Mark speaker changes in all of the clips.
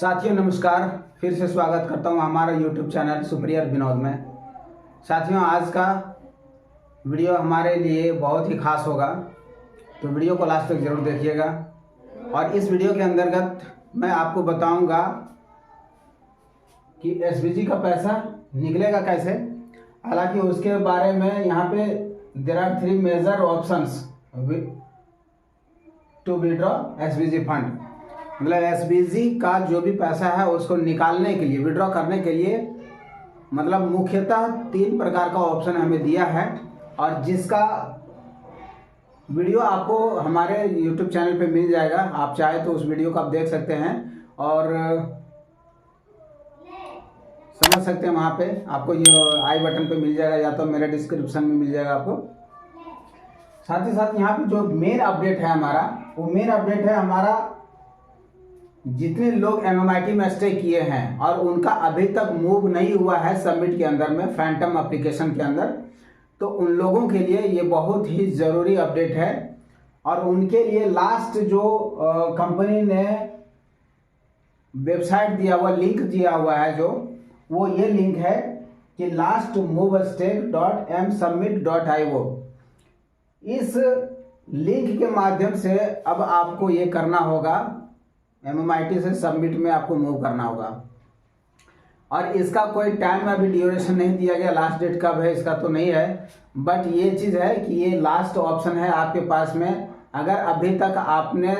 Speaker 1: साथियों नमस्कार। फिर से स्वागत करता हूं हमारा YouTube चैनल सुप्रियर विनोद में। साथियों आज का वीडियो हमारे लिए बहुत ही खास होगा, तो वीडियो को लास्ट तक ज़रूर देखिएगा। और इस वीडियो के अंतर्गत मैं आपको बताऊंगा कि SBG का पैसा निकलेगा कैसे। हालांकि उसके बारे में यहाँ पे there are 3 major options to withdraw SBG fund. मतलब SBG का जो भी पैसा है उसको निकालने के लिए, विड्रॉ करने के लिए मतलब मुख्यतः 3 प्रकार का ऑप्शन हमें दिया है, और जिसका वीडियो आपको हमारे YouTube चैनल पे मिल जाएगा। आप चाहे तो उस वीडियो को आप देख सकते हैं और समझ सकते हैं। वहाँ पे आपको ये आई बटन पे मिल जाएगा या तो मेरे डिस्क्रिप्शन में मिल जाएगा आपको। साथ ही साथ यहाँ पे जो मेन अपडेट है हमारा, वो मेन अपडेट है हमारा जितने लोग MMIT में स्टे किए हैं और उनका अभी तक मूव नहीं हुआ है सबमिट के अंदर में, फैंटम एप्लीकेशन के अंदर, तो उन लोगों के लिए ये बहुत ही ज़रूरी अपडेट है। और उनके लिए लास्ट जो कंपनी ने वेबसाइट दिया हुआ, लिंक दिया हुआ है जो, वो ये लिंक है कि lastmovestake.msubmit.io। इस लिंक के माध्यम से अब आपको ये करना होगा, MMIT से सबमिट में आपको मूव करना होगा। और इसका कोई टाइम अभी ड्यूरेशन नहीं दिया गया, लास्ट डेट कब है इसका तो नहीं है, बट ये चीज़ है कि ये लास्ट ऑप्शन है आपके पास में। अगर अभी तक आपने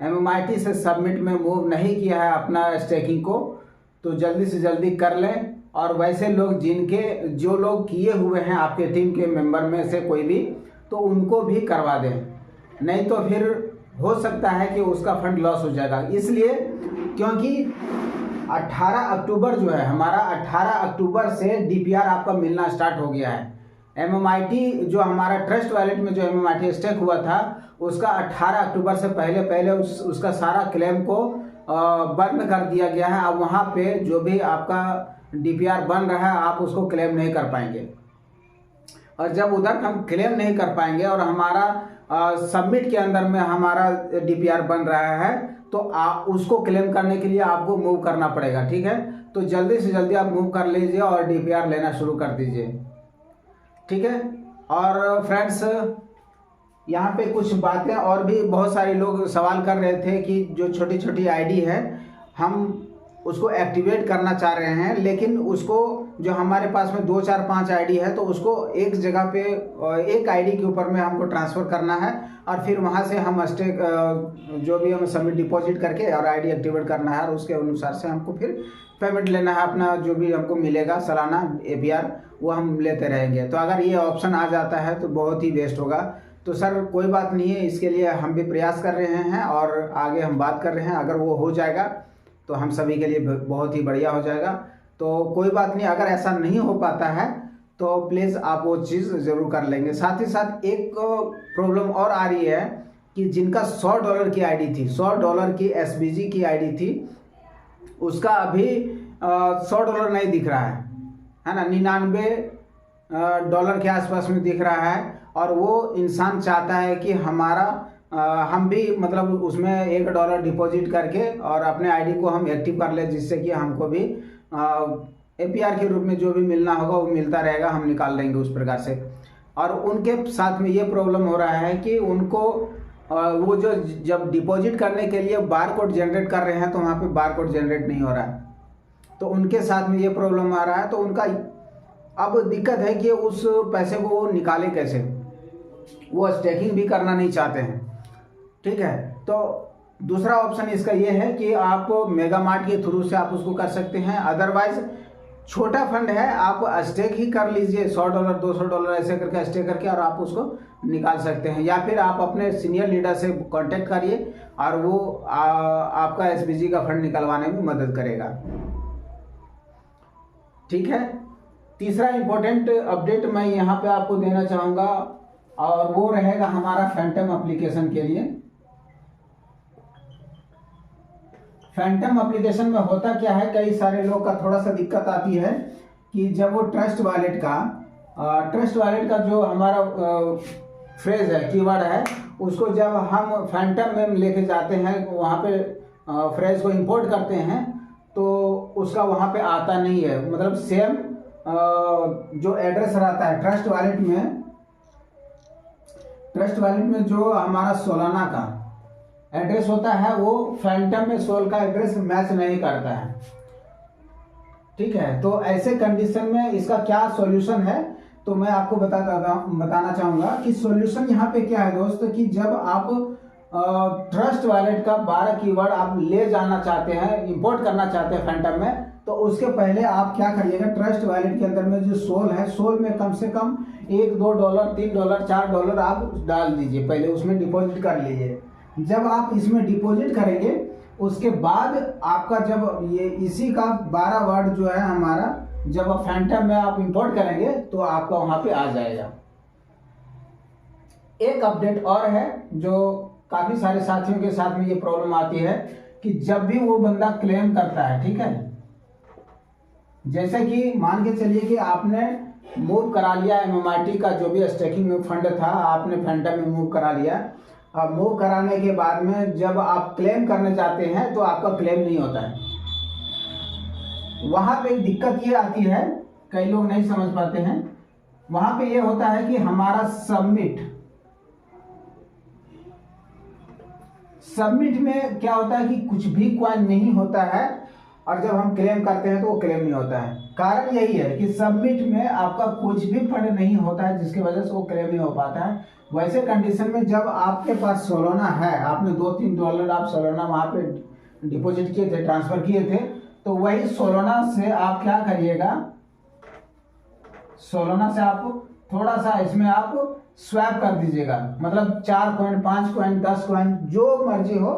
Speaker 1: MMIT से सबमिट में मूव नहीं किया है अपना स्टेकिंग को, तो जल्दी से जल्दी कर लें। और वैसे लोग जो लोग किए हुए हैं आपके टीम के मेंबर में से कोई भी, तो उनको भी करवा दें, नहीं तो फिर हो सकता है कि उसका फंड लॉस हो जाएगा। इसलिए क्योंकि 18 अक्टूबर जो है हमारा, 18 अक्टूबर से DPR आपका मिलना स्टार्ट हो गया है। MMIT जो हमारा ट्रस्ट वॉलेट में जो MMIT स्टेक हुआ था, उसका 18 अक्टूबर से पहले उसका सारा क्लेम को बंद कर दिया गया है। अब वहाँ पे जो भी आपका DPR बन रहा है आप उसको क्लेम नहीं कर पाएंगे। और जब उधर हम क्लेम नहीं कर पाएंगे और हमारा सबमिट के अंदर में हमारा DPR बन रहा है, तो उसको क्लेम करने के लिए आपको मूव करना पड़ेगा। ठीक है, तो जल्दी से जल्दी आप मूव कर लीजिए और DPR लेना शुरू कर दीजिए। ठीक है। और फ्रेंड्स यहाँ पे कुछ बातें और भी, बहुत सारे लोग सवाल कर रहे थे कि जो छोटी छोटी ID है हम उसको एक्टिवेट करना चाह रहे हैं, लेकिन उसको जो हमारे पास में 2 4 5 ID है, तो उसको एक जगह पे एक ID के ऊपर में हमको ट्रांसफ़र करना है और फिर वहाँ से हम स्टेक जो भी हम सबमिट डिपॉजिट करके और ID एक्टिवेट करना है, और उसके अनुसार से हमको फिर पेमेंट लेना है। अपना जो भी हमको मिलेगा सालाना APR वो हम लेते रहेंगे। तो अगर ये ऑप्शन आ जाता है तो बहुत ही बेस्ट होगा। तो सर कोई बात नहीं है, इसके लिए हम भी प्रयास कर रहे हैं और आगे हम बात कर रहे हैं। अगर वो हो जाएगा तो हम सभी के लिए बहुत ही बढ़िया हो जाएगा। तो कोई बात नहीं, अगर ऐसा नहीं हो पाता है तो प्लीज़ आप वो चीज़ ज़रूर कर लेंगे। साथ ही साथ एक प्रॉब्लम और आ रही है कि जिनका $100 की ID थी, $100 की SBG की ID थी, उसका अभी $100 नहीं दिख रहा है ना, $99 के आसपास में दिख रहा है। और वो इंसान चाहता है कि हम भी मतलब उसमें $1 डिपॉजिट करके और अपने ID को हम एक्टिव कर ले, जिससे कि हमको भी APR के रूप में जो भी मिलना होगा वो मिलता रहेगा, हम निकाल लेंगे उस प्रकार से। और उनके साथ में ये प्रॉब्लम हो रहा है कि उनको वो जो जब डिपॉजिट करने के लिए बारकोड जनरेट कर रहे हैं, तो वहाँ पे बारकोड जनरेट नहीं हो रहा है, तो उनके साथ में ये प्रॉब्लम आ रहा है। तो उनका अब दिक्कत है कि उस पैसे को वो निकाले कैसे, वो स्टेकिंग भी करना नहीं चाहते हैं। ठीक है, तो दूसरा ऑप्शन इसका ये है कि आप मेगामार्ट के थ्रू से आप उसको कर सकते हैं। अदरवाइज छोटा फंड है, आप स्टेक ही कर लीजिए, $100 $200 ऐसे करके स्टेक करके, और आप उसको निकाल सकते हैं। या फिर आप अपने सीनियर लीडर से कांटेक्ट करिए और वो आपका SBG का फंड निकलवाने में मदद करेगा। ठीक है। तीसरा इम्पोर्टेंट अपडेट मैं यहाँ पे आपको देना चाहूँगा, और वो रहेगा हमारा फैंटम एप्लीकेशन के लिए। फैंटम एप्लीकेशन में होता क्या है, कई सारे लोग का थोड़ा सा दिक्कत आती है कि जब वो ट्रस्ट वॉलेट का जो हमारा फ्रेज है, कीवर्ड है, उसको जब हम फैंटम में लेके जाते हैं, वहाँ पे फ्रेज को इंपोर्ट करते हैं, तो उसका वहाँ पे आता नहीं है, मतलब सेम जो एड्रेस रहता है ट्रस्ट वॉलेट में जो हमारा सोलाना का एड्रेस होता है वो फैंटम में सोल का एड्रेस मैच नहीं करता है। ठीक है, तो ऐसे कंडीशन में इसका क्या सॉल्यूशन है, तो मैं आपको बताना चाहूँगा कि सॉल्यूशन यहाँ पे क्या है दोस्तों, कि जब आप ट्रस्ट वॉलेट का 12 कीवर्ड आप ले जाना चाहते हैं, इंपोर्ट करना चाहते हैं फैंटम में, तो उसके पहले आप क्या करिएगा, ट्रस्ट वॉलेट के अंदर में जो सोल है, सोल में कम से कम $1, $2, $3, $4 आप डाल दीजिए, पहले उसमें डिपॉजिट कर लीजिए। जब आप इसमें डिपॉजिट करेंगे उसके बाद आपका जब ये इसी का 12 वर्ड जो है हमारा, जब आप फैंटम में आप इंपोर्ट करेंगे तो आपका वहां पे आ जाएगा। एक अपडेट और है जो काफी सारे साथियों के साथ में ये प्रॉब्लम आती है कि जब भी वो बंदा क्लेम करता है, ठीक है, जैसे कि मान के चलिए कि आपने मूव करा लिया MMRT का जो भी स्टेकिंग फंड था, आपने फैंटम में मूव करा लिया। अब मूव कराने के बाद में जब आप क्लेम करने जाते हैं तो आपका क्लेम नहीं होता है। वहां पे एक दिक्कत ये आती है, कई लोग नहीं समझ पाते हैं, वहां पे ये होता है कि हमारा सबमिट में क्या होता है कि कुछ भी कॉइन नहीं होता है, और जब हम क्लेम करते हैं तो वो क्लेम नहीं होता है। कारण यही है कि सबमिट में आपका कुछ भी फंड नहीं होता है, जिसकी वजह से वो क्लेम नहीं हो पाता है। वैसे कंडीशन में जब आपके पास सोलाना है, आपने $2-3 आप सोलाना वहां पे डिपॉजिट किए थे, ट्रांसफर किए थे, तो वही सोलाना से आप क्या करिएगा, सोलाना से आप थोड़ा सा इसमें आप स्वैप कर दीजिएगा, मतलब 4 कॉइन, 5 कॉइन, 10 कॉइन, जो मर्जी हो,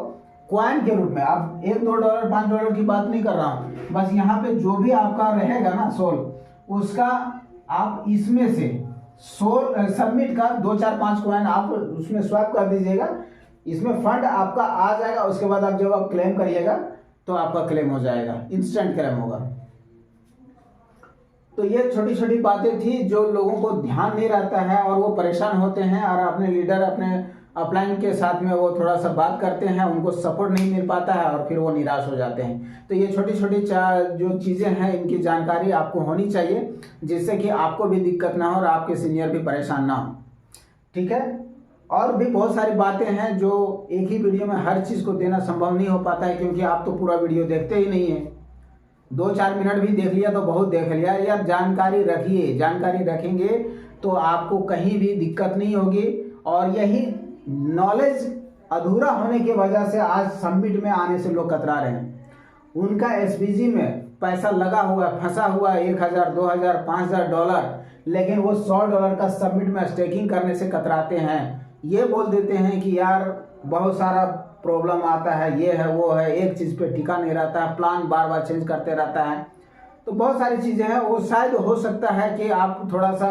Speaker 1: कॉइन के रूप में। आप $1, $2, $5 की बात नहीं कर रहा हूँ, बस यहाँ पे जो भी आपका रहेगा ना सोल, उसका आप इसमें से सोल सबमिट का 2, 4, 5 कॉइन आप उसमें स्वैप कर दीजिएगा, इसमें फंड आपका आ जाएगा। उसके बाद आप जब आप क्लेम करिएगा तो आपका क्लेम हो जाएगा, इंस्टेंट क्लेम होगा। तो ये छोटी छोटी बातें थी जो लोगों को ध्यान नहीं रहता है और वो परेशान होते हैं, और अपने लीडर, अपने अपलाइन के साथ में वो थोड़ा सा बात करते हैं, उनको सपोर्ट नहीं मिल पाता है और फिर वो निराश हो जाते हैं। तो ये छोटी छोटी जो चीज़ें हैं, इनकी जानकारी आपको होनी चाहिए, जिससे कि आपको भी दिक्कत ना हो और आपके सीनियर भी परेशान ना हो। ठीक है, और भी बहुत सारी बातें हैं जो एक ही वीडियो में हर चीज़ को देना संभव नहीं हो पाता है, क्योंकि आप तो पूरा वीडियो देखते ही नहीं है। 2-4 मिनट भी देख लिया तो बहुत देख लिया यार। जानकारी रखिए, जानकारी रखेंगे तो आपको कहीं भी दिक्कत नहीं होगी। और यही नॉलेज अधूरा होने की वजह से आज सबमिट में आने से लोग कतरा रहे हैं। उनका SPG में पैसा लगा हुआ, फंसा हुआ $1,000, $2,000, $5,000, लेकिन वो $100 का सबमिट में स्टेकिंग करने से कतराते हैं। ये बोल देते हैं कि यार बहुत सारा प्रॉब्लम आता है, ये है वो है, एक चीज़ पे टिका नहीं रहता है, प्लान बार बार चेंज करते रहता है। तो बहुत सारी चीज़ें हैं, वो शायद हो सकता है कि आप थोड़ा सा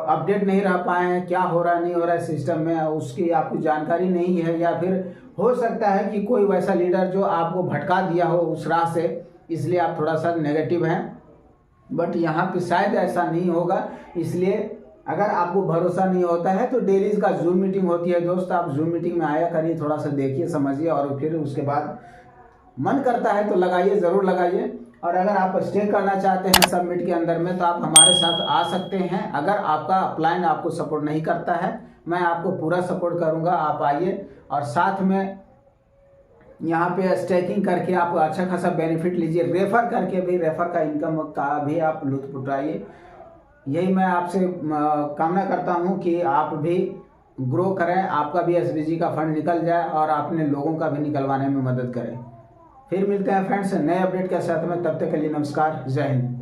Speaker 1: अपडेट नहीं रह पाए हैं, क्या हो रहा है नहीं हो रहा है सिस्टम में, उसकी आपको जानकारी नहीं है, या फिर हो सकता है कि कोई वैसा लीडर जो आपको भटका दिया हो उस राह से, इसलिए आप थोड़ा सा नेगेटिव हैं। बट यहाँ पे शायद ऐसा नहीं होगा। इसलिए अगर आपको भरोसा नहीं होता है तो डेली का जूम मीटिंग होती है दोस्त, आप जूम मीटिंग में आया करिए, थोड़ा सा देखिए समझिए, और फिर उसके बाद मन करता है तो लगाइए, ज़रूर लगाइए। और अगर आप स्टे करना चाहते हैं सबमिट के अंदर में तो आप हमारे साथ आ सकते हैं। अगर आपका अपलाइन आपको सपोर्ट नहीं करता है, मैं आपको पूरा सपोर्ट करूंगा, आप आइए और साथ में यहाँ पे स्टेकिंग करके आप अच्छा खासा बेनिफिट लीजिए। रेफर करके भी, रेफर का इनकम का भी आप लुत्फ उठाइए। यही मैं आपसे कामना करता हूँ कि आप भी ग्रो करें, आपका भी SPG का फंड निकल जाए और आपने लोगों का भी निकलवाने में मदद करें। फिर मिलते हैं फ्रेंड्स नए अपडेट के साथ में, तब तक के लिए नमस्कार, जय हिंद।